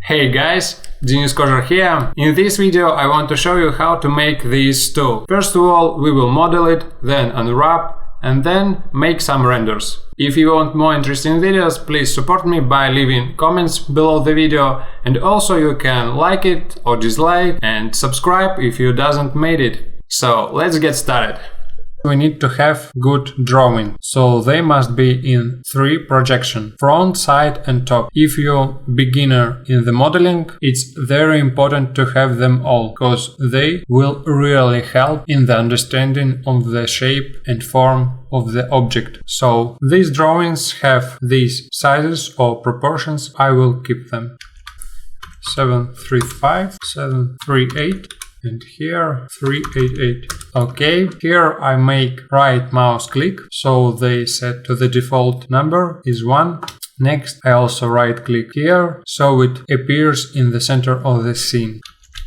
Hey guys, Denis Kozhar here. In this video I want to show you how to make this stool. First of all, we will model it, then unwrap, and then make some renders. If you want more interesting videos, please support me by leaving comments below the video, and also you can like it or dislike and subscribe if you haven't made it. So let's get started. We need to have good drawing, so they must be in 3 projection: front, side and top. If you're beginner in the modeling, it's very important to have them all, because they will really help in the understanding of the shape and form of the object. So these drawings have these sizes or proportions. I will keep them 735, 738. And here 388. Okay, here I make right mouse click, so they set to the default number is 1. Next I also right click here, so it appears in the center of the scene.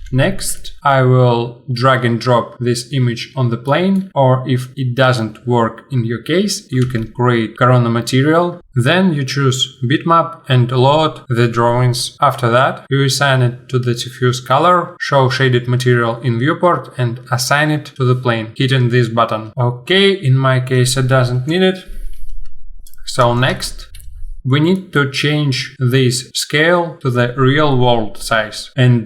Next I will drag and drop this image on the plane, or if it doesn't work in your case, you can create corona material. Then you choose bitmap and load the drawings. After that you assign it to the diffuse color, show shaded material in viewport and assign it to the plane, hitting this button. Okay, in my case it doesn't need it. So next we need to change this scale to the real world size, and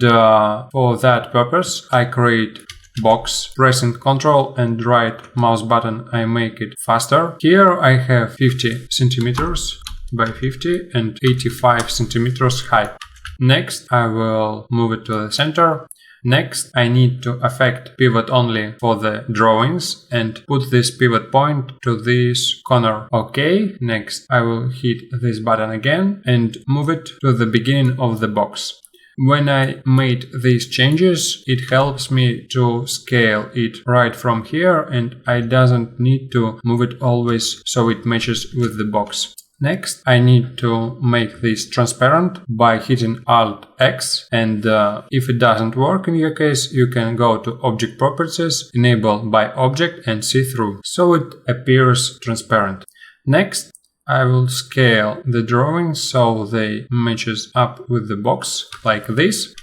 for that purpose I create box, pressing Ctrl and right mouse button I make it faster. Here I have 50 centimeters by 50 and 85 centimeters high. Next I will move it to the center. Next I need to affect pivot only for the drawings and put this pivot point to this corner. Okay, next I will hit this button again and move it to the beginning of the box. When I made these changes, it helps me to scale it right from here, and I doesn't need to move it always so it matches with the box. Next, I need to make this transparent by hitting Alt X, and if it doesn't work in your case, you can go to Object Properties, Enable by Object and See Through, so it appears transparent. Next, I will scale the drawing so they matches up with the box, like this.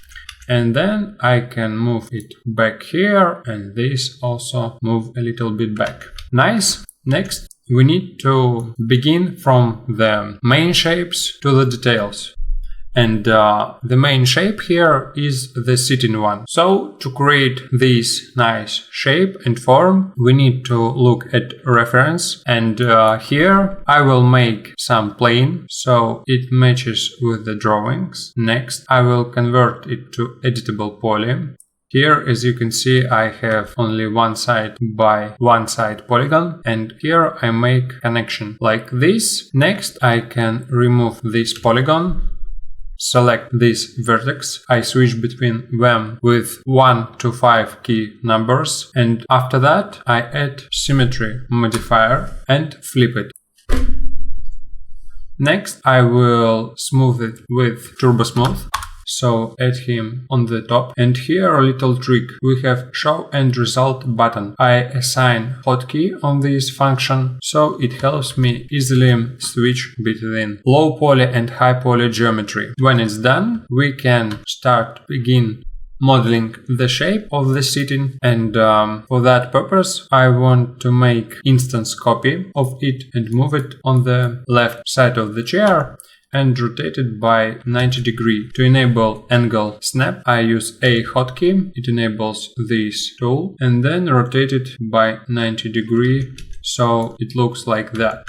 And then I can move it back here, and this also move a little bit back. Nice! Next, we need to begin from the main shapes to the details. And the main shape here is the sitting one. So to create this nice shape and form, we need to look at reference. And here I will make some plane so it matches with the drawings. Next, I will convert it to editable poly. Here, as you can see, I have only one side by one side polygon, and here I make connection like this. Next, I can remove this polygon, select this vertex, I switch between them with 1 to 5 key numbers, and after that I add symmetry modifier and flip it. Next, I will smooth it with Turbo Smooth. So add him on the top, and here a little trick. We have show end result button. I assign hotkey on this function, so it helps me easily switch between low poly and high poly geometry. When it's done, we can begin modeling the shape of the sitting, and for that purpose I want to make instance copy of it and move it on the left side of the chair and rotate it by 90 degrees. To enable angle snap, I use A hotkey. It enables this tool, and then rotate it by 90 degrees so it looks like that.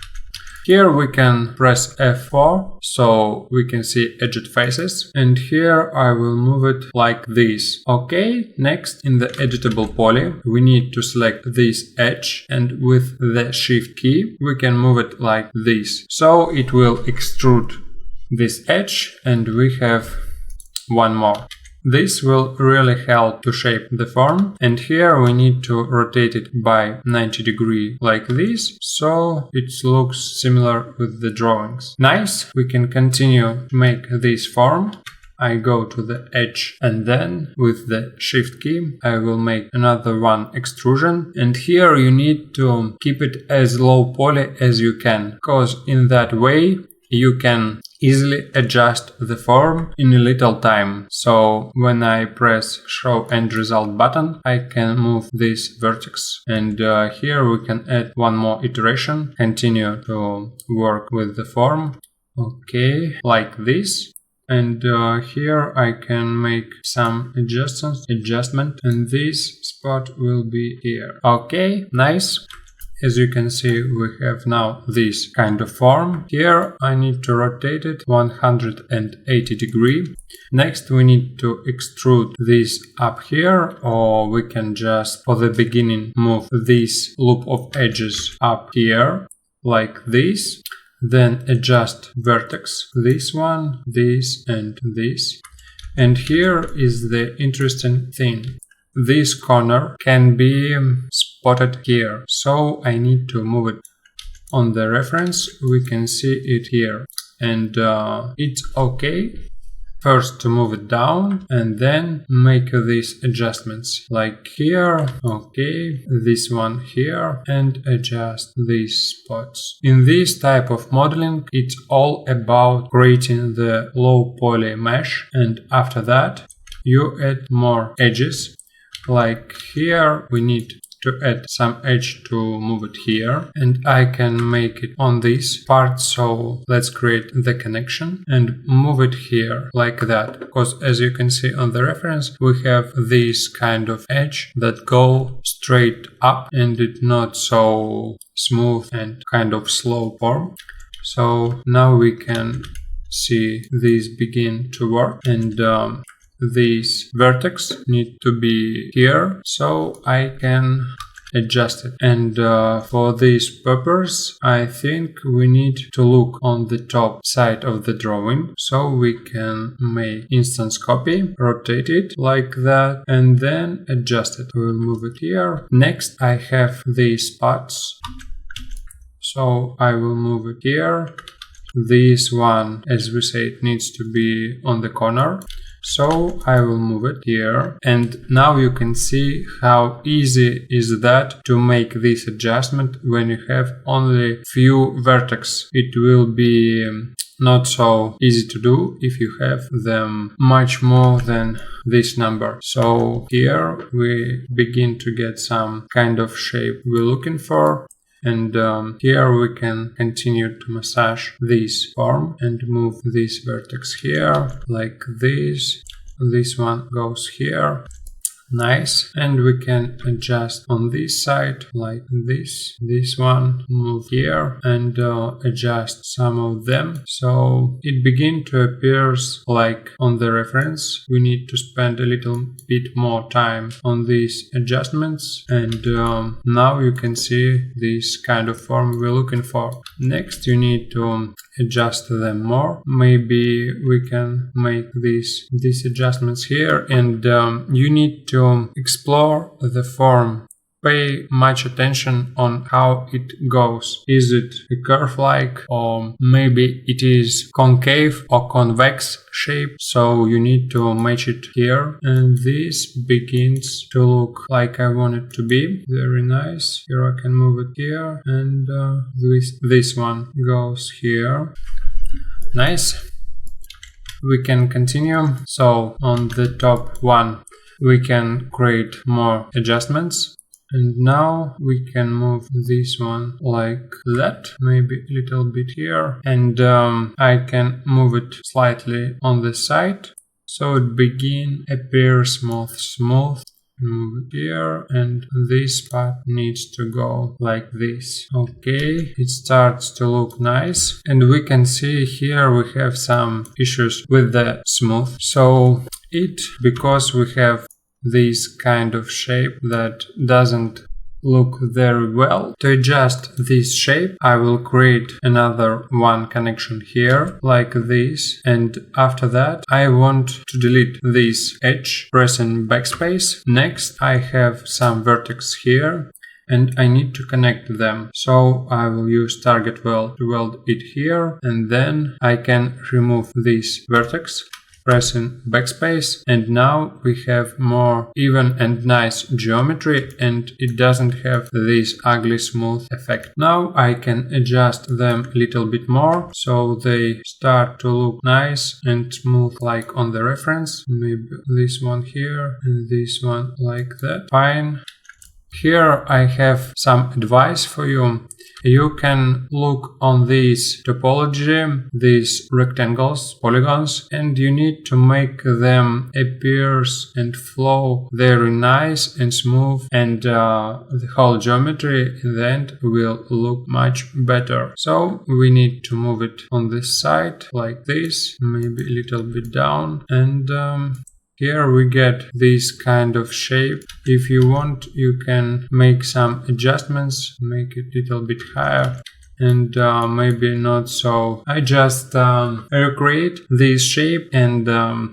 Here we can press F4 so we can see edged faces, and here I will move it like this. Okay, next in the editable poly we need to select this edge, and with the shift key we can move it like this, so it will extrude this edge, and we have one more. This will really help to shape the form, and here we need to rotate it by 90 degrees like this, so it looks similar with the drawings. Nice! We can continue to make this form. I go to the edge, and then with the shift key I will make another one extrusion, and here you need to keep it as low poly as you can, because in that way you can easily adjust the form in a little time. So when I press show end result button, I can move this vertex, and here we can add one more iteration, continue to work with the form. Okay, like this. And here I can make some adjustment, and this spot will be here. Okay, nice. As you can see, we have now this kind of form. Here I need to rotate it 180 degrees. Next we need to extrude this up here, or we can just for the beginning move this loop of edges up here like this. Then adjust vertex, this one, this and this. And here is the interesting thing. This corner can be spotted here, so I need to move it. On the reference we can see it here, and it's okay. First to move it down and then make these adjustments like here, okay, this one here, and adjust these spots. In this type of modeling, it's all about creating the low poly mesh, and after that you add more edges. Like here we need to add some edge to move it here, and I can make it on this part. So let's create the connection and move it here like that, because as you can see on the reference we have this kind of edge that go straight up, and it's not so smooth and kind of slow form. So now we can see this begin to work, and this vertex need to be here, so I can adjust it. And for this purpose I think we need to look on the top side of the drawing, so we can make instance copy, rotate it like that, and then adjust it. We'll move it here. Next I have these spots, so I will move it here. This one, as we say, it needs to be on the corner, so I will move it here. And now you can see how easy is that to make this adjustment when you have only few vertex. It will be not so easy to do if you have them much more than this number. So here we begin to get some kind of shape we're looking for. And here we can continue to massage this form and move this vertex here like this. This one goes here. Nice. And we can adjust on this side like this. This one move here and adjust some of them, so it begin to appear like on the reference. We need to spend a little bit more time on these adjustments, and now you can see this kind of form we're looking for. Next you need to adjust them more. Maybe we can make these adjustments here, and you need to explore the form. Pay much attention on how it goes. Is it a curve-like, or maybe it is concave or convex shape? So you need to match it here, and this begins to look like I want it to be. Very nice. Here I can move it here, and this one goes here. Nice. We can continue. So on the top one we can create more adjustments, and now we can move this one like that, maybe a little bit here, and I can move it slightly on the side so it begin appear smooth. Move it here, and this part needs to go like this. Okay, it starts to look nice, and we can see here we have some issues with the smooth. So because we have this kind of shape that doesn't look very well. To adjust this shape I will create another one connection here like this, and after that I want to delete this edge, pressing backspace. Next I have some vertex here and I need to connect them, so I will use target weld to weld it here, and then I can remove this vertex, pressing backspace, and now we have more even and nice geometry, and it doesn't have this ugly smooth effect. Now I can adjust them a little bit more so they start to look nice and smooth like on the reference. Maybe this one here and this one like that. Fine. Here I have some advice for you. You can look on this topology, these rectangles, polygons, and you need to make them appear and flow very nice and smooth, and the whole geometry in the end will look much better. So we need to move it on this side like this, maybe a little bit down, and here we get this kind of shape. If you want, you can make some adjustments, make it a little bit higher and maybe not so. I just recreate this shape and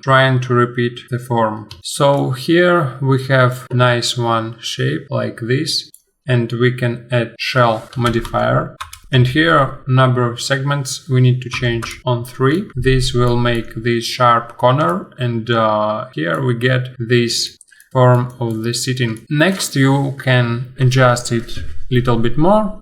trying to repeat the form. So here we have nice one shape like this, and we can add shell modifier. And here number of segments we need to change on 3. This will make this sharp corner, and here we get this form of the sitting. Next you can adjust it a little bit more,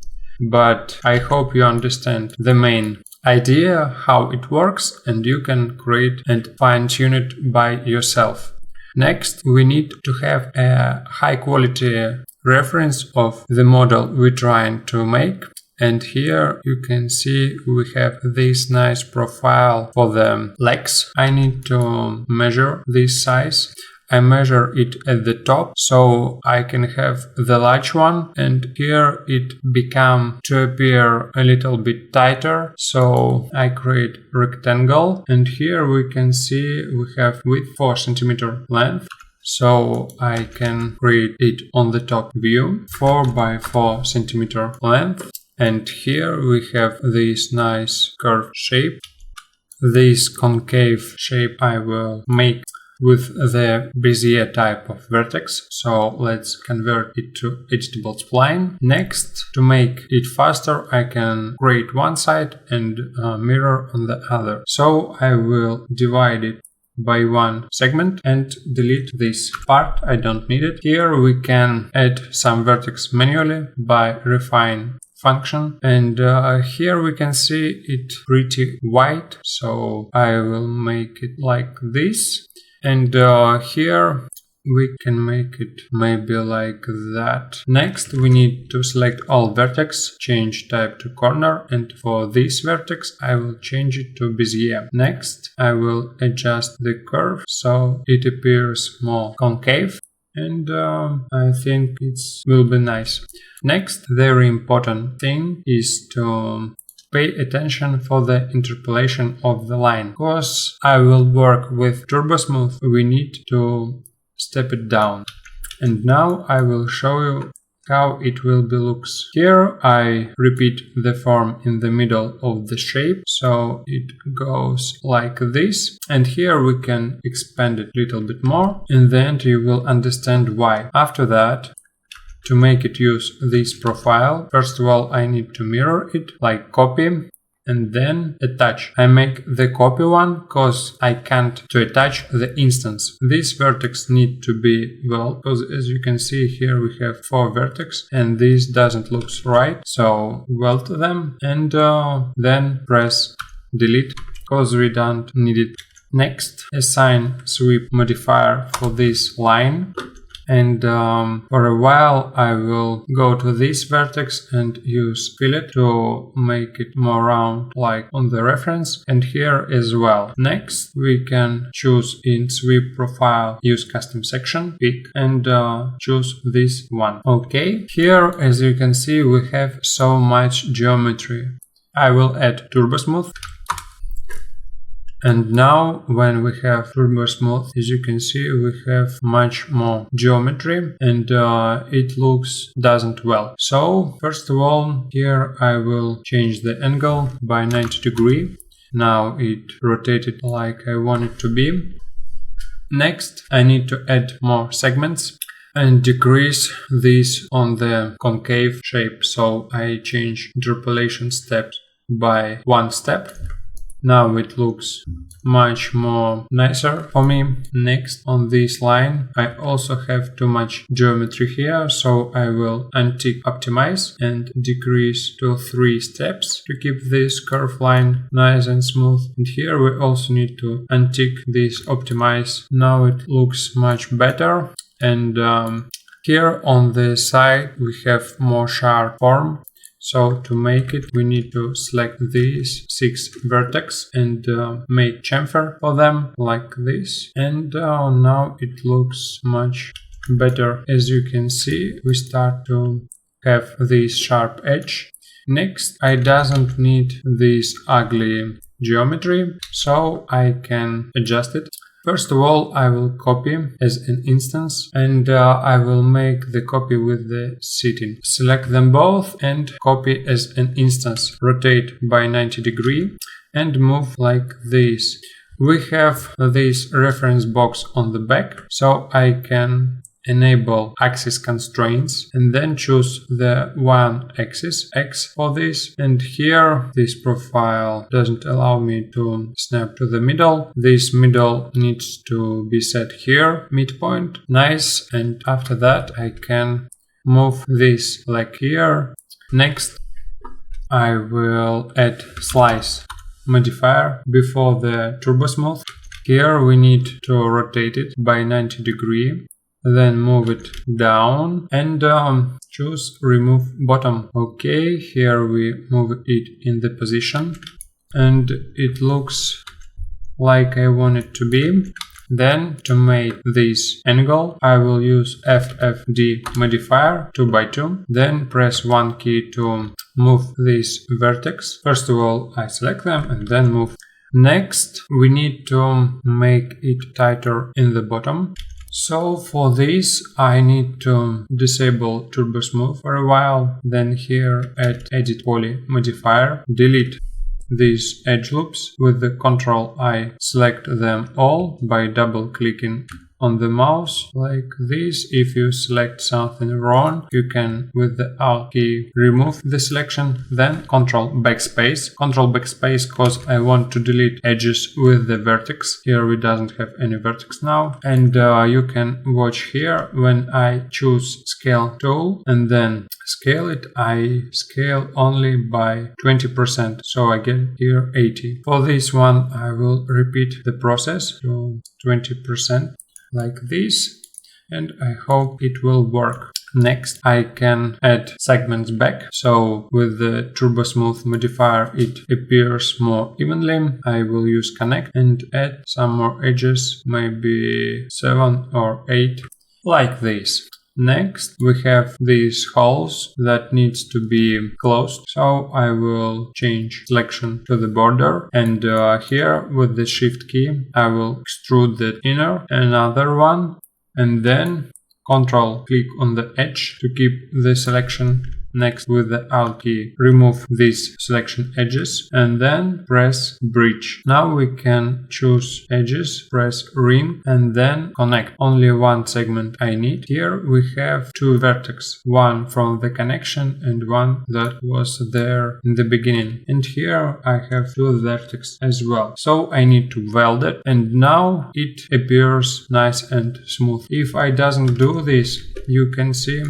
but I hope you understand the main idea, how it works, and you can create and fine-tune it by yourself. Next we need to have a high quality reference of the model we're trying to make. And here you can see we have this nice profile for the legs. I need to measure this size. I measure it at the top so I can have the large one, and here it become to appear a little bit tighter. So I create rectangle, and here we can see we have width 4 cm length. So I can create it on the top view, 4 by 4 cm length. And here we have this nice curved shape. This concave shape I will make with the Bezier type of vertex. So let's convert it to editable spline. Next, to make it faster, I can create one side and mirror on the other. So I will divide it by one segment and delete this part. I don't need it. Here we can add some vertex manually by refine function, and here we can see it pretty white, so I will make it like this, and here we can make it maybe like that. Next we need to select all vertex, change type to corner, and for this vertex I will change it to Bezier. Next I will adjust the curve so it appears more concave, and I think it will be nice. Next, very important thing is to pay attention for the interpolation of the line. Because I will work with Turbo Smooth, we need to step it down. And now I will show you how it will be looks. Here I repeat the form in the middle of the shape, so it goes like this, and here we can expand it a little bit more. In the end you will understand why. After that, to make it use this profile, first of all I need to mirror it, like copy, and then attach. I make the copy one because I can't to attach the instance. This vertex need to be well, because as you can see here we have 4 vertex and this doesn't look right, so weld them and then press delete because we don't need it. Next, assign sweep modifier for this line. And for a while I will go to this vertex and use fillet to make it more round like on the reference, and here as well. Next we can choose in sweep profile, use custom section, pick, and choose this one. Okay, here as you can see we have so much geometry. I will add Turbo Smooth. And now when we have Turbo Smooth, as you can see we have much more geometry, and it doesn't well. So first of all, here I will change the angle by 90 degrees. Now it rotated like I want it to be. Next I need to add more segments and decrease this on the concave shape, so I change interpolation steps by 1 step. Now it looks much more nicer for me. Next, on this line, I also have too much geometry here, so I will untick optimize and decrease to 3 steps to keep this curve line nice and smooth. And here we also need to untick this optimize. Now it looks much better. And here on the side we have more sharp form. So to make it, we need to select these 6 vertex and make chamfer for them like this. And now it looks much better. As you can see, we start to have this sharp edge. Next, I doesn't need this ugly geometry, so I can adjust it. First of all, I will copy as an instance, and I will make the copy with the sitting. Select them both and copy as an instance. Rotate by 90 degrees and move like this. We have this reference box on the back, so I can enable axis constraints and then choose the one axis X for this. And here this profile doesn't allow me to snap to the middle. This middle needs to be set here, midpoint. Nice. And after that I can move this like here. Next I will add slice modifier before the turbo smooth. Here we need to rotate it by 90 degrees. Then move it down and choose remove bottom. Okay, here we move it in the position and it looks like I want it to be. Then to make this angle, I will use FFD modifier 2x2. Then press 1 key to move this vertex. First of all, I select them and then move. Next, we need to make it tighter in the bottom. So for this I need to disable turbo smooth for a while, then here add edit poly modifier, delete these edge loops. With the Ctrl I select them all by double clicking on the mouse like this. If you select something wrong, you can with the Alt key remove the selection, then Ctrl backspace because I want to delete edges with the vertex. Here we doesn't have any vertex now. And you can watch here when I choose scale tool and then scale it, I scale only by 20%, so I get here 80. For this one I will repeat the process to 20% like this, and I hope it will work. Next I can add segments back, so with the turbo smooth modifier it appears more evenly. I will use connect and add some more edges, maybe 7 or 8 like this. Next we have these holes that needs to be closed, so I will change selection to the border, and here with the shift key I will extrude the inner, another one, and then Ctrl click on the edge to keep the selection. Next with the Alt key remove these selection edges and then press bridge. Now we can choose edges, press ring and then connect. Only one segment I need. Here we have 2 vertex, one from the connection and one that was there in the beginning. And here I have 2 vertex as well. So I need to weld it, and now it appears nice and smooth. If I doesn't do this, you can see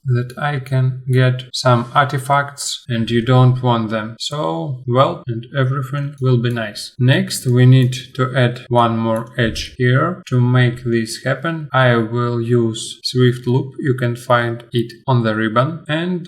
that I can get some artifacts and you don't want them. So weld and everything will be nice. Next we need to add one more edge here. To make this happen I will use Swift loop, you can find it on the ribbon, and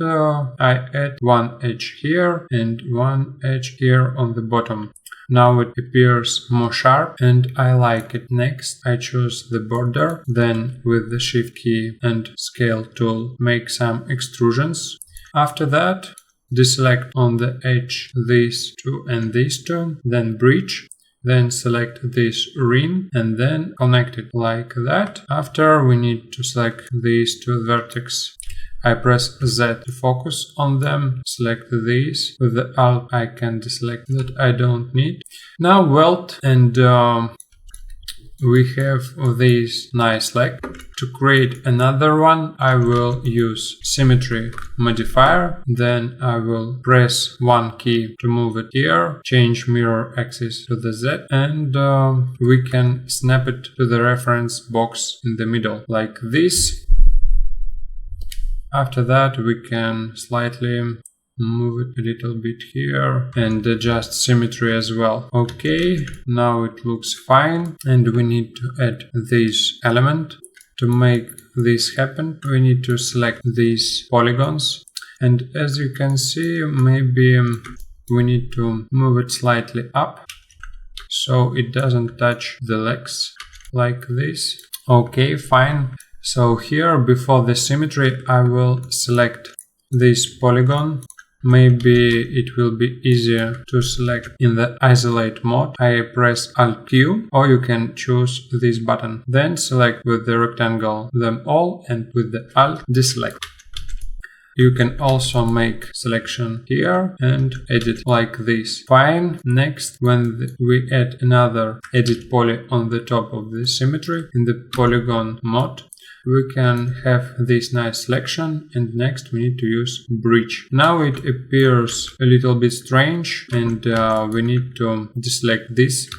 I add one edge here and one edge here on the bottom. Now it appears more sharp and I like it. Next I choose the border, then with the shift key and scale tool make some extrusions. After that deselect on the edge these 2 and these 2, then bridge, then select this ring and then connect it like that. After we need to select these 2 vertex. I press Z to focus on them, select these. With the Alt I can deselect that I don't need. Now weld, and we have this nice leg. To create another one, I will use symmetry modifier. Then I will press one key to move it here, change mirror axis to the Z, and we can snap it to the reference box in the middle, like this. After that, we can slightly move it a little bit here and adjust symmetry as well. Okay, now it looks fine, and we need to add this element. To make this happen, we need to select these polygons, and as you can see, maybe we need to move it slightly up so it doesn't touch the legs, like this. Okay, fine. So here, before the symmetry, I will select this polygon. Maybe it will be easier to select in the isolate mode. I press Alt Q, or you can choose this button. Then select with the rectangle them all, and with the Alt deselect. You can also make selection here and edit like this. Fine. Next, when we add another edit poly on the top of the symmetry in the polygon mode, we can have this nice selection, and next we need to use bridge. Now it appears a little bit strange, and we need to deselect this,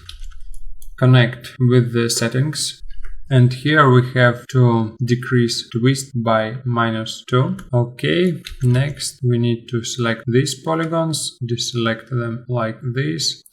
connect with the settings, and here we have to decrease twist by -2. Okay, next we need to select these polygons, deselect them like this,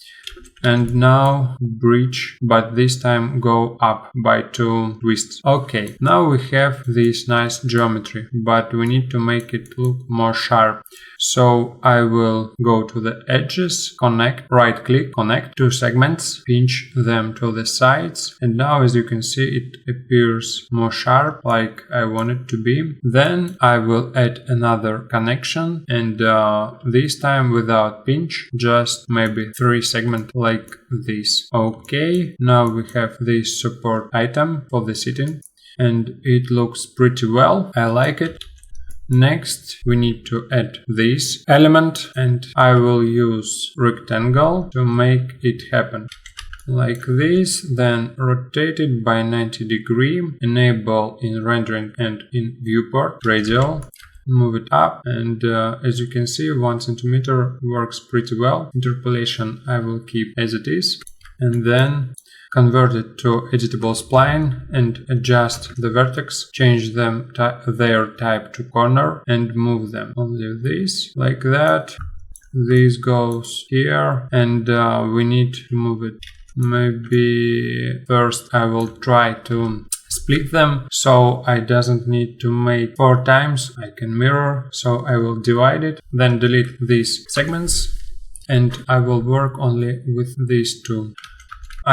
and now bridge, but this time go up by 2 twists. Okay, now we have this nice geometry, but we need to make it look more sharp. So I will go to the edges, connect, right click, connect 2 segments, pinch them to the sides, and now as you can see it appears more sharp like I want it to be. Then I will add another connection, and this time without pinch, just maybe 3 segments like this. Okay, now we have this support item for the sitting, and it looks pretty well. I like it. Next, we need to add this element, and I will use rectangle to make it happen. Like this, then rotate it by 90 degrees, enable in rendering and in viewport radial, move it up, and as you can see 1 centimeter works pretty well. Interpolation I will keep as it is, and then convert it to editable spline and adjust the vertex, change them their type to corner and move them. Only this, like that. This goes here, and we need to move it. Maybe first I will try to split them, so I doesn't need to make 4 times. I can mirror, so I will divide it, then delete these segments, and I will work only with these 2.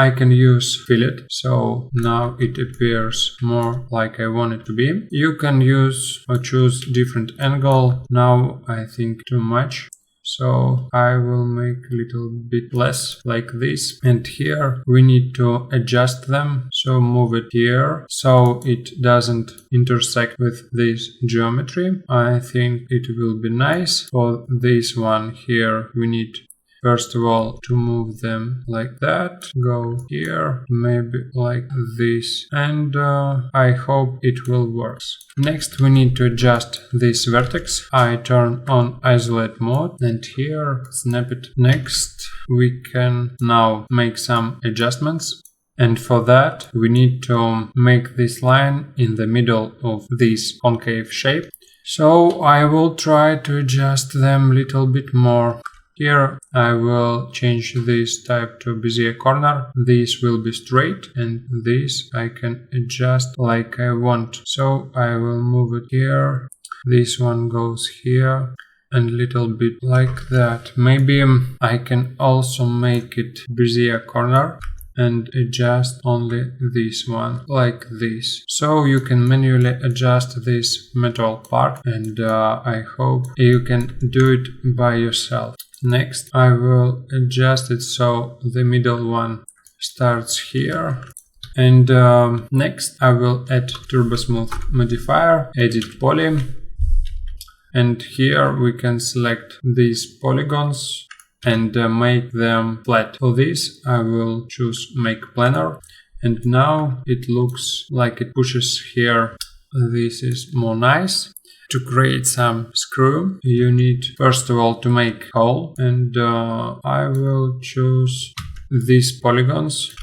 I can use fillet, so now it appears more like I want it to be. You can use or choose different angle. Now I think too much, so I will make a little bit less, like this. And here we need to adjust them, so move it here so it doesn't intersect with this geometry. I think it will be nice. For this one here we need first of all to move them like that, go here, maybe like this, and I hope it will work. Next we need to adjust this vertex. I turn on isolate mode and here snap it. Next we can now make some adjustments, and for that we need to make this line in the middle of this concave shape. So I will try to adjust them a little bit more. Here I will change this type to Bezier corner. This will be straight, and this I can adjust like I want. So I will move it here. This one goes here, and a little bit like that. Maybe I can also make it Bezier corner and adjust only this one like this. So you can manually adjust this metal part, and I hope you can do it by yourself. Next I will adjust it so the middle one starts here, and next I will add turbo smooth modifier, edit poly, and here we can select these polygons and make them flat. For this I will choose make planar, and now it looks like it pushes here. This is more nice. To create some screw, you need first of all to make hole, and I will choose these polygons.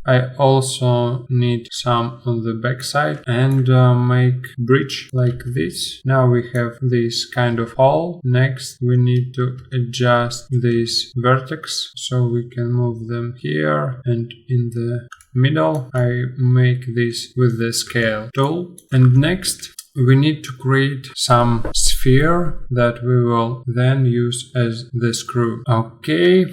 I also need some on the back side and make bridge like this. Now we have this kind of hole. Next we need to adjust this vertex so we can move them here, and in the middle I make this with the scale tool. And next we need to create some sphere that we will then use as the screw. Okay.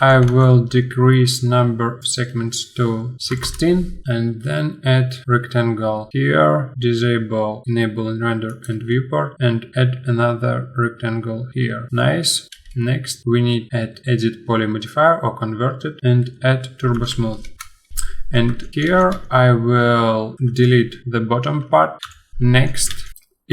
I will decrease number of segments to 16 and then add rectangle here, disable enable in render and viewport, and add another rectangle here. Nice. Next we need add edit poly modifier or convert it and add turbo smooth. And here I will delete the bottom part. Next,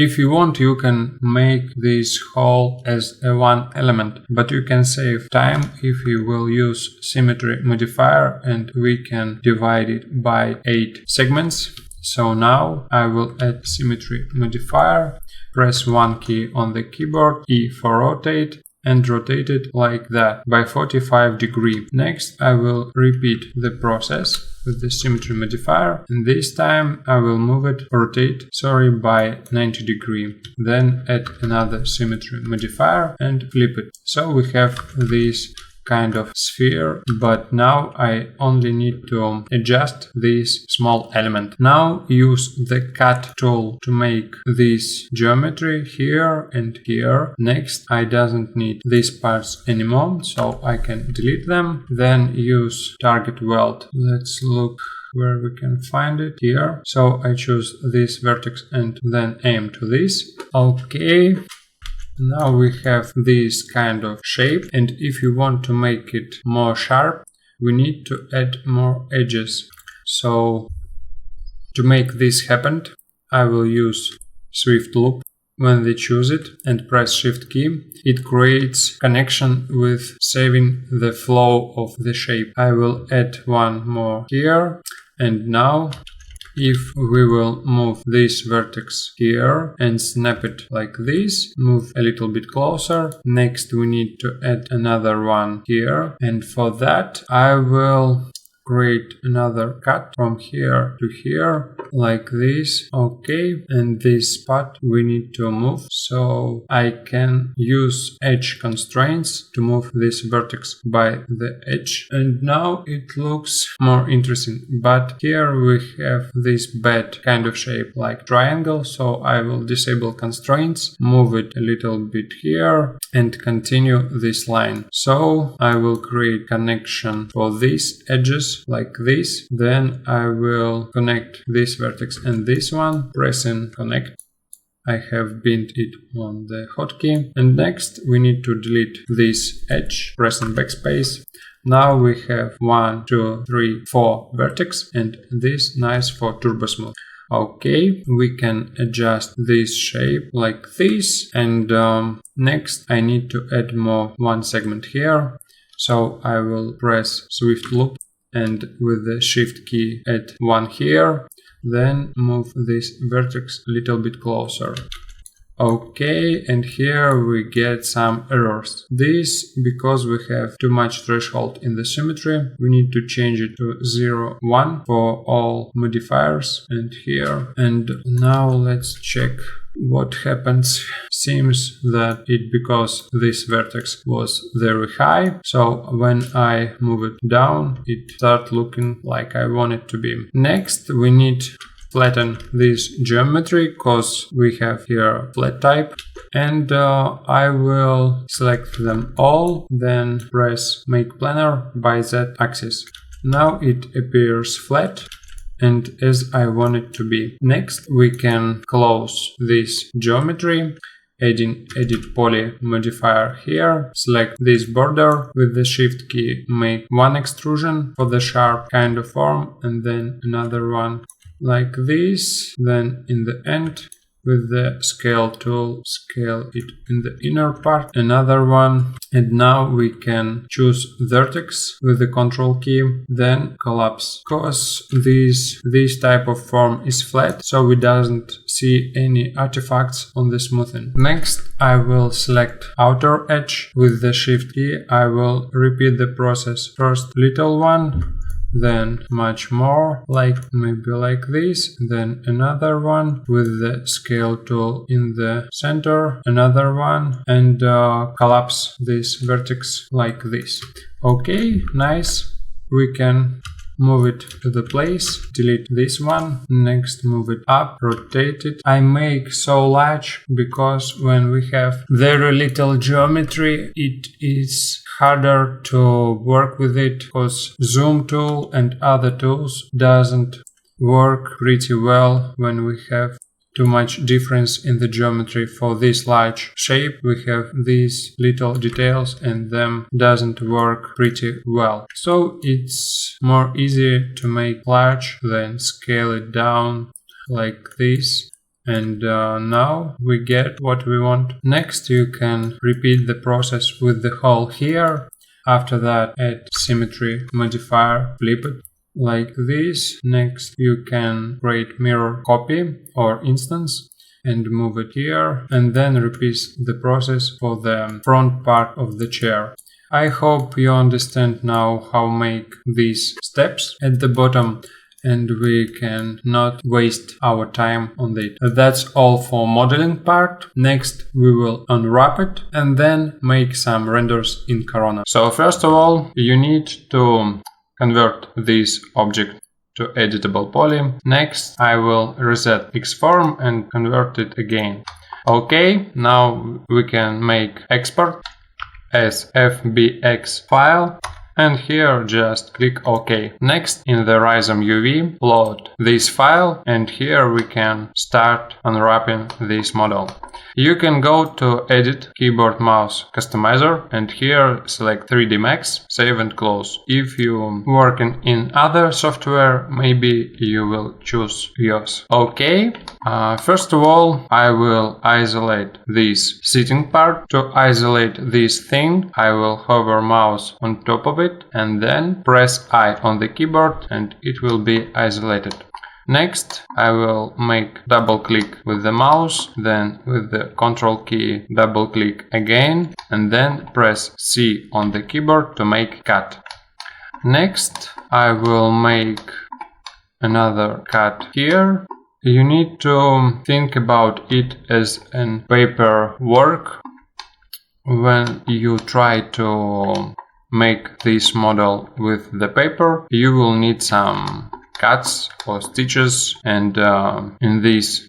if you want, you can make this hole as a one element, but you can save time if you will use symmetry modifier, and we can divide it by 8 segments. So now I will add symmetry modifier, press one key on the keyboard, E for rotate, and rotate it like that by 45 degrees. Next I will repeat the process with the symmetry modifier, and this time I will rotate by 90 degrees. Then add another symmetry modifier and flip it. So we have this kind of sphere, but now I only need to adjust this small element. Now use the cut tool to make this geometry here and here. Next, I don't need these parts anymore, so I can delete them. Then use target weld. Let's look where we can find it here. So I choose this vertex and then aim to this. Okay. Now we have this kind of shape, and if you want to make it more sharp, we need to add more edges. So to make this happen, I will use Swift Loop. When we choose it and press Shift key, it creates connection with saving the flow of the shape. I will add one more here, and now if we will move this vertex here and snap it like this, move a little bit closer. Next we need to add another one here, and for that I will create another cut from here to here like this. Okay, and this spot we need to move, so I can use edge constraints to move this vertex by the edge, and now it looks more interesting. But here we have this bad kind of shape like triangle, so I will disable constraints, move it a little bit here and continue this line. So I will create connection for these edges like this. Then I will connect this vertex and this one, pressing connect. I have binned it on the hotkey. And next we need to delete this edge, pressing backspace. Now we have 1, 2, 3, 4 vertex, and this nice for turbo smooth. Okay, we can adjust this shape like this, and next I need to add one segment here. So I will press Swift Loop and with the Shift key add one here, then move this vertex a little bit closer. Okay, and here we get some errors. This because we have too much threshold in the symmetry. We need to change it to 0, 1 for all modifiers and here. And now let's check what happens. Seems that it because this vertex was very high, so when I move it down it starts looking like I want it to be. Next we need flatten this geometry because we have here flat type, and I will select them all, then press make planar by Z axis. Now it appears flat and as I want it to be. Next we can close this geometry, adding edit poly modifier here, select this border with the Shift key, make one extrusion for the sharp kind of form and then another one like this. Then in the end with the scale tool, scale it in the inner part, another one, and now we can choose vertex with the control key, then collapse. Because this type of form is flat, so we doesn't see any artifacts on the smoothing. Next, I will select outer edge with the shift key. I will repeat the process. First little one, then much more, like maybe like this, then another one with the scale tool in the center, another one, and collapse this vertex like this. Okay, nice. We can move it to the place, delete this one, next move it up, rotate it. I make so large because when we have very little geometry, it is harder to work with it because zoom tool and other tools doesn't work pretty well when we have too much difference in the geometry. For this large shape we have these little details and them doesn't work pretty well. So it's more easy to make large than scale it down like this. And now we get what we want. Next you can repeat the process with the hole here. After that add symmetry modifier, flip it like this. Next you can create mirror copy or instance and move it here, and then repeat the process for the front part of the chair. I hope you understand now how make these steps at the bottom, and we can not waste our time on it. That's all for modeling part. Next we will unwrap it and then make some renders in Corona. So first of all you need to convert this object to editable poly. Next I will reset Xform and convert it again. Okay, now we can make export as FBX file. And here just click OK. Next in the RizomUV load this file, and here we can start unwrapping this model. You can go to Edit Keyboard Mouse Customizer and here select 3D Max, save and close. If you working in other software, maybe you will choose yours. Okay, first of all I will isolate this sitting part. To isolate this thing I will hover mouse on top of it and then press I on the keyboard and it will be isolated. Next I will make double click with the mouse, then with the control key double click again and then press C on the keyboard to make cut. Next I will make another cut here. You need to think about it as an paper work. When you try to make this model with the paper, you will need some cuts or stitches, and in this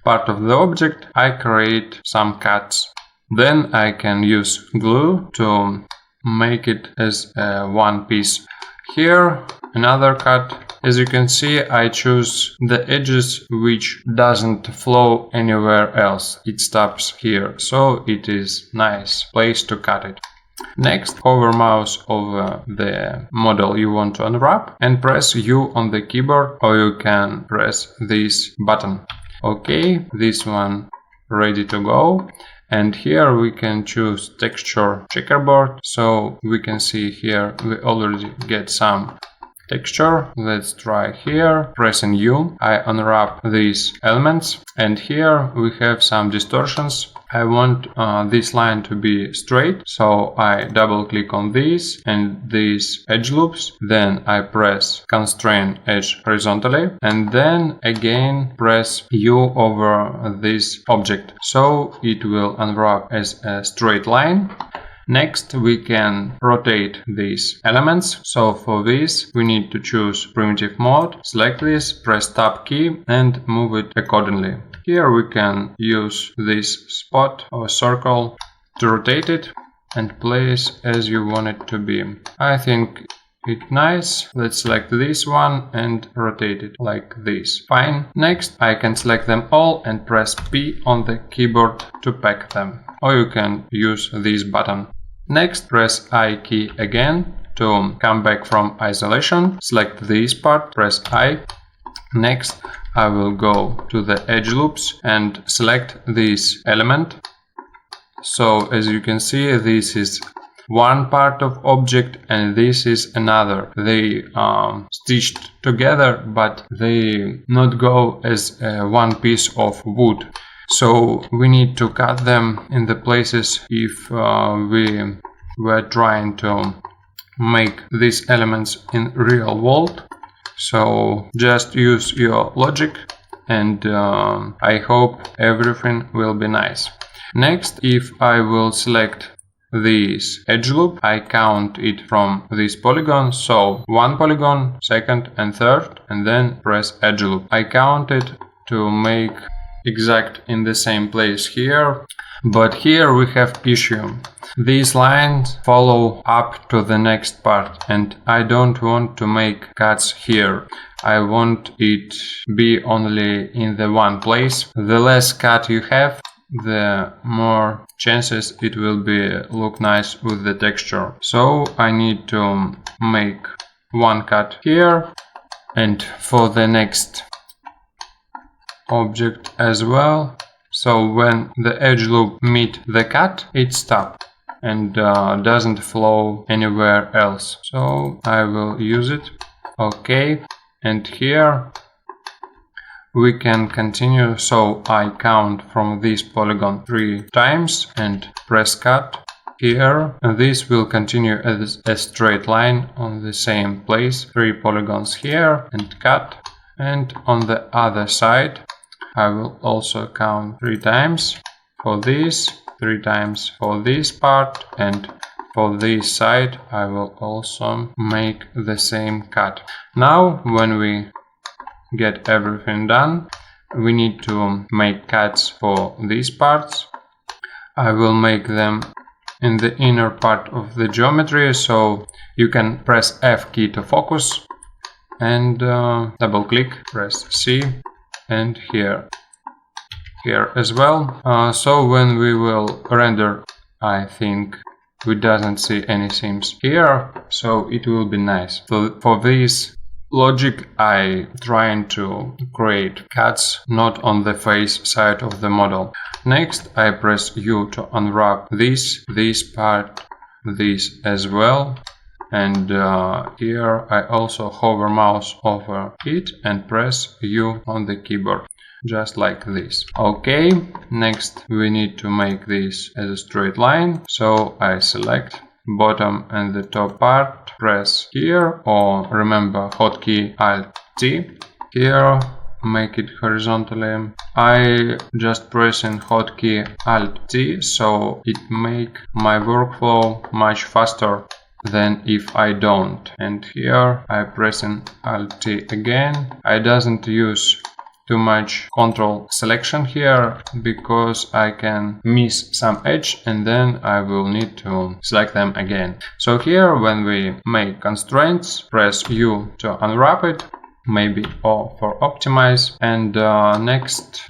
part of the object I create some cuts. Then I can use glue to make it as one piece. Here another cut. As you can see I choose the edges which doesn't flow anywhere else. It stops here, so it is nice place to cut it. Next, hover mouse over the model you want to unwrap and press U on the keyboard, or you can press this button. Okay, this one ready to go. And here we can choose texture checkerboard. So we can see here we already get some texture. Let's try here. Pressing U, I unwrap these elements and here we have some distortions. I want this line to be straight, so I double click on this and these edge loops, then I press constrain edge horizontally and then again press U over this object, so it will unwrap as a straight line. Next we can rotate these elements, so for this we need to choose primitive mode, select this, press tab key and move it accordingly. Here we can use this spot or circle to rotate it and place as you want it to be. I think it's nice. Let's select this one and rotate it like this. Fine. Next I can select them all and press P on the keyboard to pack them. Or you can use this button. Next press I key again to come back from isolation. Select this part, press I. Next I will go to the edge loops and select this element. So as you can see, this is one part of object and this is another. They stitched together, but they not go as one piece of wood. So we need to cut them in the places if we were trying to make these elements in real world. So just use your logic and I hope everything will be nice. Next, if I will select this edge loop, I count it from this polygon, so one polygon, second and third, and then press edge loop. I count it to make exact in the same place here, but here we have issue. These lines follow up to the next part and I don't want to make cuts here. I want it be only in the one place. The less cut you have, the more chances it will be look nice with the texture. So I need to make one cut here and for the next object as well. So when the edge loop meet the cut, it stops and doesn't flow anywhere else. So I will use it. Okay, and here we can continue. So I count from this polygon 3 times and press cut here. And this will continue as a straight line on the same place. 3 polygons here and cut. And on the other side I will also count 3 times for this, 3 times for this part, and for this side I will also make the same cut. Now when we get everything done, we need to make cuts for these parts. I will make them in the inner part of the geometry, so you can press F key to focus and double click, press C, and here as well. So when we will render, I think we doesn't see any seams here, so it will be nice. So for this logic I trying to create cuts not on the face side of the model. Next I press U to unwrap this part, this as well, and here I also hover mouse over it and press U on the keyboard, just like this. Okay, next we need to make this as a straight line, so I select bottom and the top part, press here, or remember hotkey Alt T. Here make it horizontally. I just pressing hotkey Alt T, so it make my workflow much faster than if I don't. And here I pressing Alt T again. I doesn't use too much control selection here because I can miss some edge and then I will need to select them again. So here when we make constraints, press U to unwrap it, maybe O for optimize, and next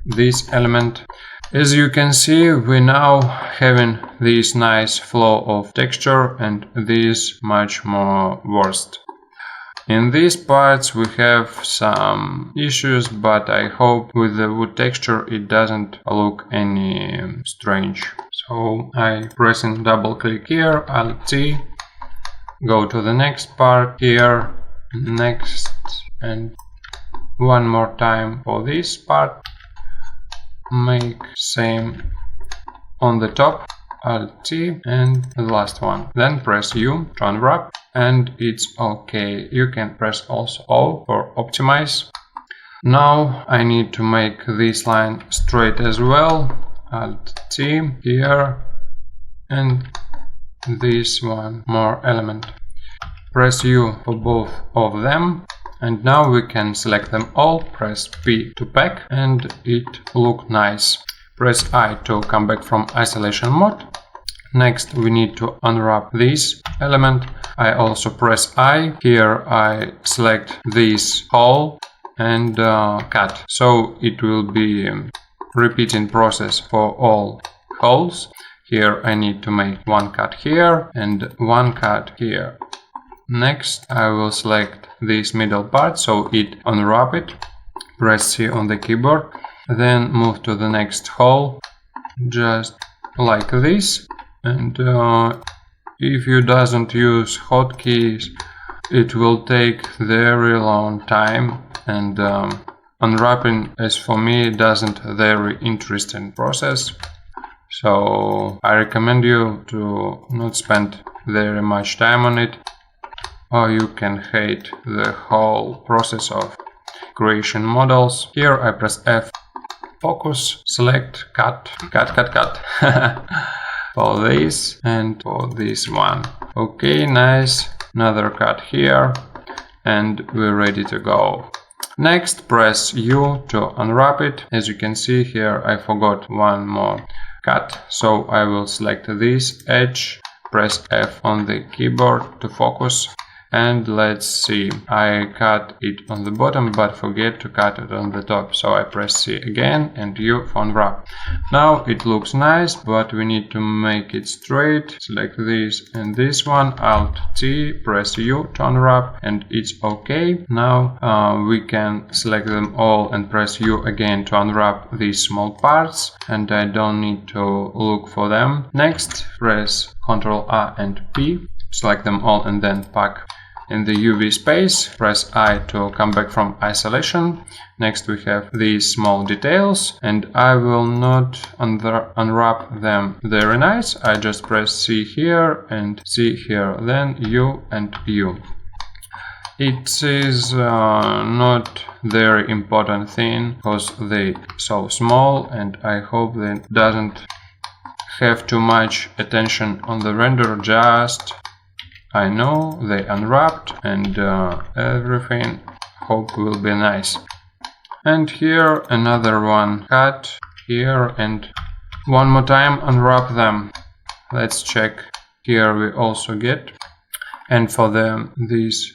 this element. As you can see, we now having this nice flow of texture and this much more worst. In these parts we have some issues, but I hope with the wood texture it doesn't look any strange. So I pressing double click here, Alt T, go to the next part here, next, and one more time for this part. Make same on the top, Alt T, and the last one. Then press U to unwrap and it's okay. You can press also O for optimize. Now I need to make this line straight as well. Alt T here and this one more element. Press U for both of them. And now we can select them all, press P to pack and it look nice. Press I to come back from isolation mode. Next we need to unwrap this element. I also press I. Here I select this hole and cut. So it will be repeating process for all holes. Here I need to make one cut here and one cut here. Next I will select this middle part, so it unwrap it. press C on the keyboard, then move to the next hole, just like this. And if you doesn't use hotkeys, it will take very long time, and unwrapping, as for me, doesn't very interesting process. So I recommend you to not spend very much time on it, or you can hate the whole process of creation models. Here I press F, focus, select, cut for this and for this one. Okay, nice. Another cut here, and we're ready to go. Next, press U to unwrap it. As you can see here, I forgot one more cut, so I will select this edge, press F on the keyboard to focus, and let's see, I cut it on the bottom but forget to cut it on the top, so I press C again and U for unwrap. Now it looks nice, but we need to make it straight. Select this and this one, Alt T, press U to unwrap, and it's okay. Now we can select them all and press U again to unwrap these small parts, and I don't need to look for them. Next, press Ctrl A and P, select them all and then pack in the UV space, press I to come back from isolation. Next we have these small details, and I will not unwrap them very nice. I just press C here and C here, then U and U. It is not very important thing because they so small, and I hope they doesn't have too much attention on the render. Just I know they unwrapped, and everything hope will be nice. And here another one cut here, and one more time unwrap them. Let's check. Here we also get, and for these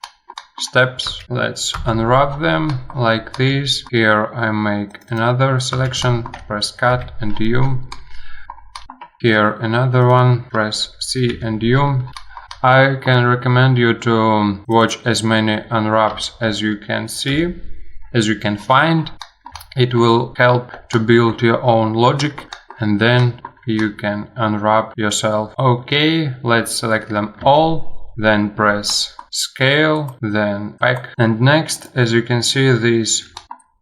steps, let's unwrap them like this. Here I make another selection, press cut and U. Here another one, press C and U. I can recommend you to watch as many unwraps as you can see, as you can find. It will help to build your own logic, and then you can unwrap yourself. Okay, let's select them all, then press scale, then pack. And next, as you can see, this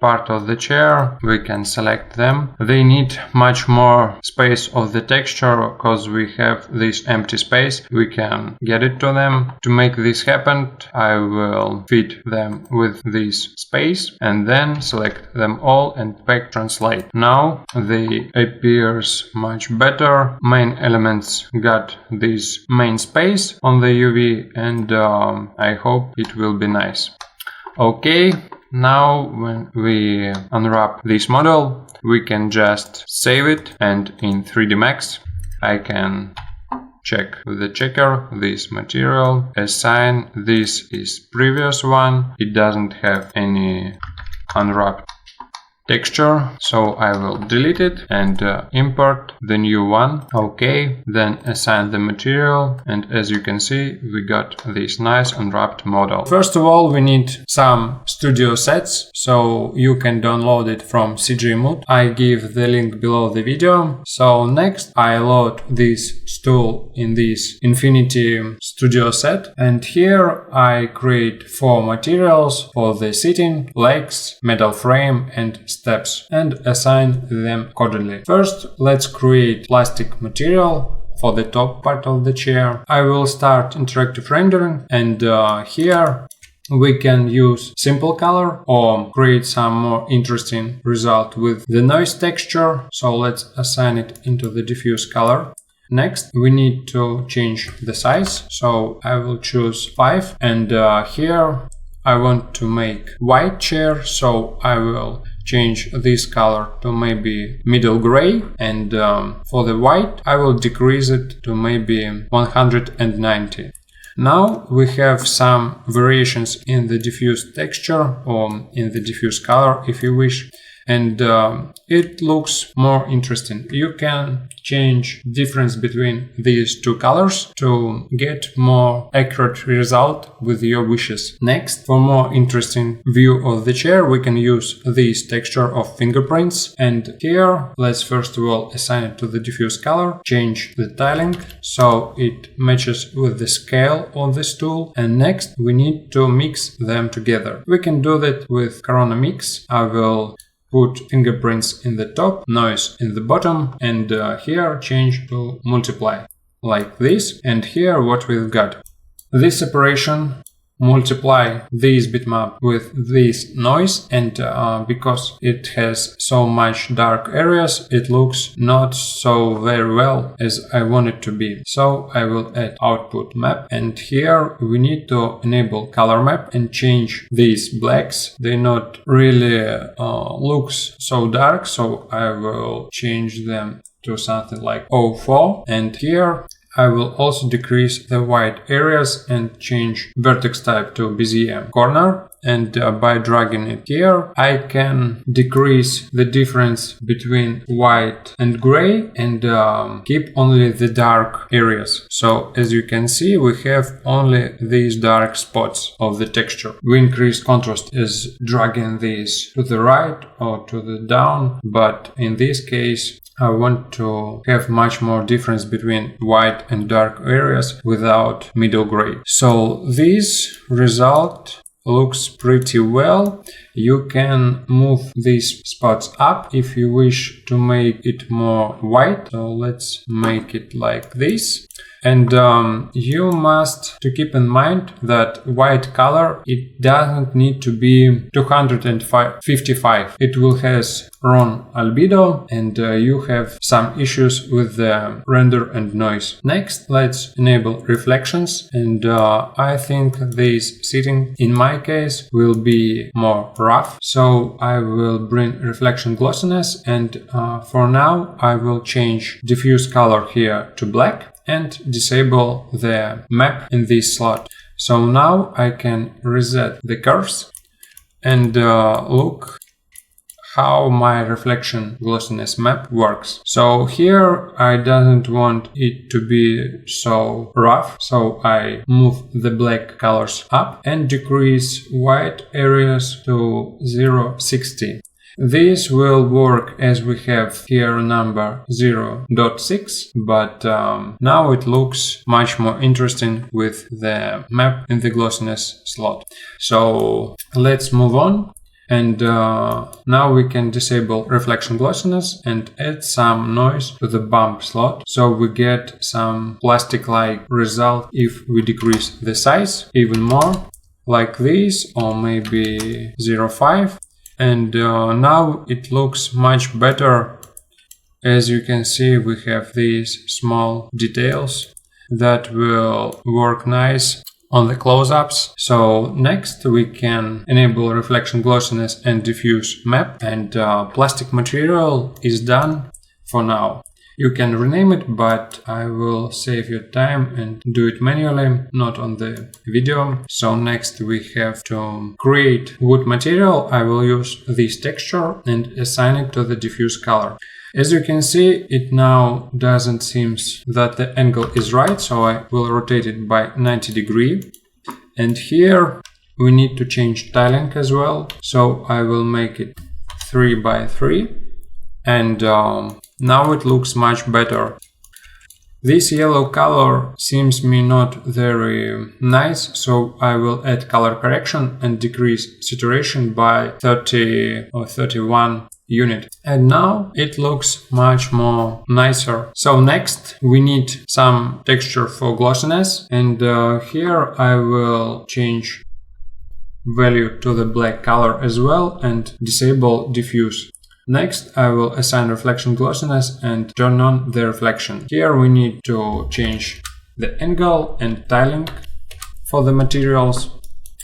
part of the chair, we can select them. They need much more space of the texture because we have this empty space. We can get it to them. To make this happen, I will fit them with this space and then select them all and pack translate. Now they appears much better. Main elements got this main space on the UV, and I hope it will be nice. Okay. Now when we unwrap this model, we can just save it, and in 3D Max I can check with the checker this material, assign this is previous one, it doesn't have any unwrapped texture, so I will delete it and import the new one. Okay, then assign the material, and as you can see, we got this nice unwrapped model. First of all, we need some studio sets, so you can download it from CGMood. I give the link below the video. So next I load this stool in this Infinity Studio set, and here I create 4 materials for the seating, legs, metal frame and steps, and assign them accordingly. First, let's create plastic material for the top part of the chair. I will start interactive rendering, and here we can use simple color or create some more interesting result with the noise texture. So let's assign it into the diffuse color. Next, we need to change the size, so I will choose 5, and here I want to make white chair, so I will change this color to maybe middle gray, and for the white I will decrease it to maybe 190. Now we have some variations in the diffuse texture or in the diffuse color if you wish. and it looks more interesting. You can change difference between these two colors to get more accurate result with your wishes. Next, for more interesting view of the chair, we can use this texture of fingerprints, and here let's first of all assign it to the diffuse color, change the tiling so it matches with the scale of the stool, and next we need to mix them together. We can do that with Corona Mix. I will put fingerprints in the top, noise in the bottom, and here change to multiply like this. And here what we've got, this operation multiply this bitmap with this noise, and because it has so much dark areas, it looks not so very well as I want it to be. So I will add output map, and here we need to enable color map and change these blacks. They not really looks so dark, so I will change them to something like 04, and here I will also decrease the white areas and change vertex type to Bezier corner, and by dragging it here I can decrease the difference between white and gray and keep only the dark areas. So as you can see, we have only these dark spots of the texture. We increase contrast as dragging these to the right or to the down, but in this case I want to have much more difference between white and dark areas without middle gray. So this result looks pretty well. You can move these spots up if you wish to make it more white. So let's make it like this. And you must to keep in mind that white color, it doesn't need to be 255. It will has wrong albedo, and you have some issues with the render and noise. Next, let's enable reflections, and I think this setting in my case will be more rough, so I will bring reflection glossiness, and for now I will change diffuse color here to black and disable the map in this slot. So now I can reset the curves and look how my reflection glossiness map works. So here I don't want it to be so rough, so I move the black colors up and decrease white areas to 0.60. This will work as we have here number 0.6, but now it looks much more interesting with the map in the glossiness slot. So let's move on, and now we can disable reflection glossiness and add some noise to the bump slot, so we get some plastic-like result if we decrease the size even more, like this, or maybe 0.5. And now it looks much better. As you can see, we have these small details that will work nice on the close-ups. So next we can enable reflection glossiness and diffuse map, and plastic material is done for now. You can rename it, but I will save your time and do it manually, not on the video. So next we have to create wood material. I will use this texture and assign it to the diffuse color. As you can see, it now doesn't seem that the angle is right, so I will rotate it by 90 degrees. And here we need to change tiling as well, so I will make it 3 by 3, and now it looks much better. This yellow color seems me not very nice, so I will add color correction and decrease saturation by 30 or 31 unit. And now it looks much more nicer. So next we need some texture for glossiness, and here I will change value to the black color as well and disable diffuse. Next, I will assign reflection glossiness and turn on the reflection. Here we need to change the angle and tiling for the materials.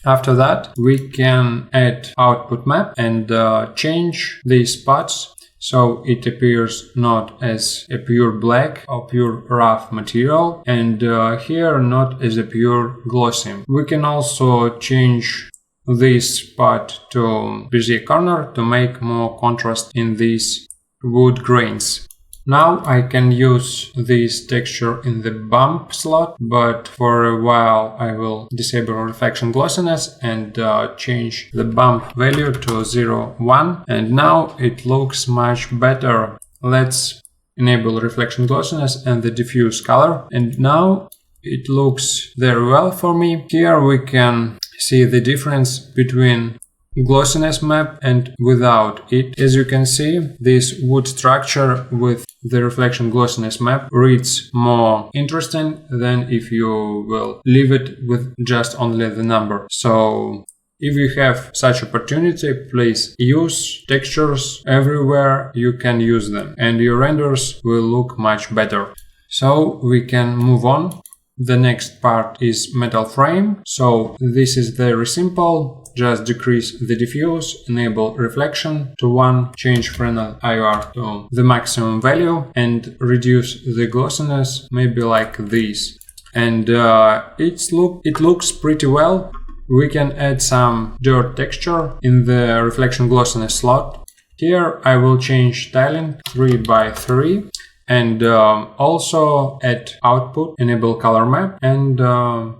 After that, we can add output map and change these spots so it appears not as a pure black or pure rough material, and here not as a pure glossy. We can also change this part to Bezier corner to make more contrast in these wood grains. Now I can use this texture in the bump slot, but for a while I will disable reflection glossiness and change the bump value to 0.1, and now it looks much better. Let's enable reflection glossiness and the diffuse color, and now it looks very well for me. Here we can see the difference between glossiness map and without it. As you can see, this wood structure with the reflection glossiness map reads more interesting than if you will leave it with just only the number. So if you have such opportunity, please use textures everywhere you can use them, and your renders will look much better. So we can move on. The next part is metal frame. So this is very simple. Just decrease the diffuse, enable reflection to 1, change Fresnel IR to the maximum value, and reduce the glossiness, maybe like this. And it looks pretty well. We can add some dirt texture in the reflection glossiness slot. Here I will change tiling 3x3. And also add output, enable color map, and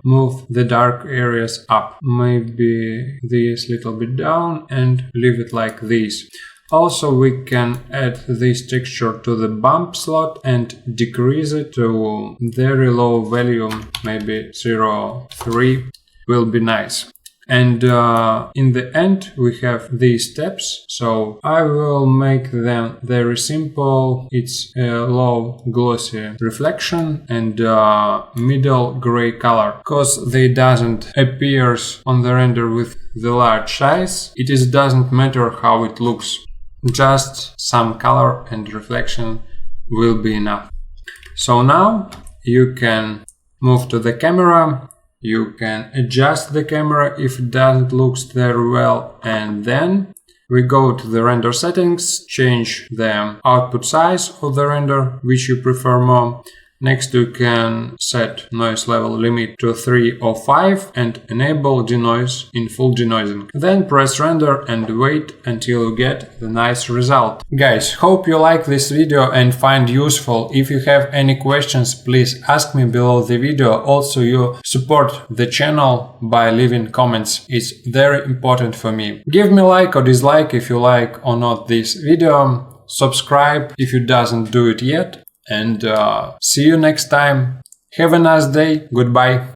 move the dark areas up. Maybe this little bit down and leave it like this. Also we can add this texture to the bump slot and decrease it to very low value, maybe 0.3 will be nice. And in the end we have these steps, so I will make them very simple. It's a low glossy reflection and middle gray color, because they doesn't appear on the render with the large size. It doesn't matter how it looks, just some color and reflection will be enough. So now you can move to the camera. You can adjust the camera if it doesn't look very well, and then we go to the render settings, change the output size of the render, which you prefer more. Next you can set noise level limit to 3 or 5 and enable denoise in full denoising. Then press render and wait until you get the nice result. Guys, hope you like this video and find useful. If you have any questions, please ask me below the video. Also, you support the channel by leaving comments. It's very important for me. Give me like or dislike if you like or not this video. Subscribe if you doesn't do it yet. And see you next time. Have a nice day. Goodbye.